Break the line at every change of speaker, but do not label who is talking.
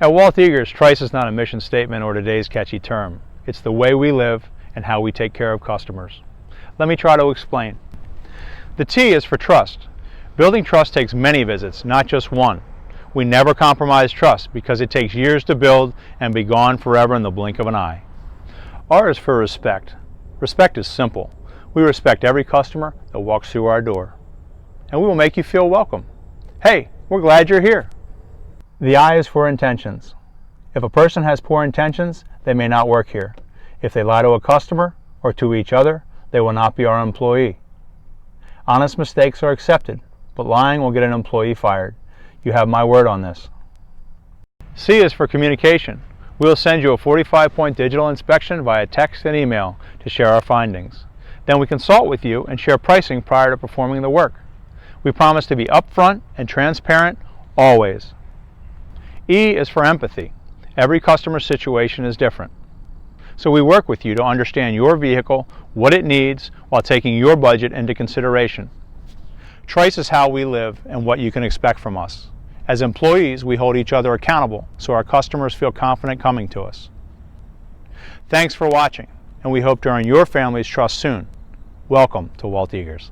At Walt Eger's, TRICE is not a mission statement or today's catchy term. It's the way we live and how we take care of customers. Let me try to explain. The T is for trust. Building trust takes many visits, not just one. We never compromise trust because it takes years to build and be gone forever in the blink of an eye. R is for respect. Respect is simple. We respect every customer that walks through our door. And we will make you feel welcome. Hey, we're glad you're here. The I is for intentions. If a person has poor intentions, they may not work here. If they lie to a customer or to each other, they will not be our employee. Honest mistakes are accepted, but lying will get an employee fired. You have my word on this. C is for communication. We will send you a 45-point digital inspection via text and email to share our findings. Then we consult with you and share pricing prior to performing the work. We promise to be upfront and transparent always. E is for empathy. Every customer situation is different. So we work with you to understand your vehicle, what it needs, while taking your budget into consideration. TRICE is how we live and what you can expect from us. As employees, we hold each other accountable so our customers feel confident coming to us. Thanks for watching, and we hope to earn your family's trust soon. Welcome to Walt Eger's.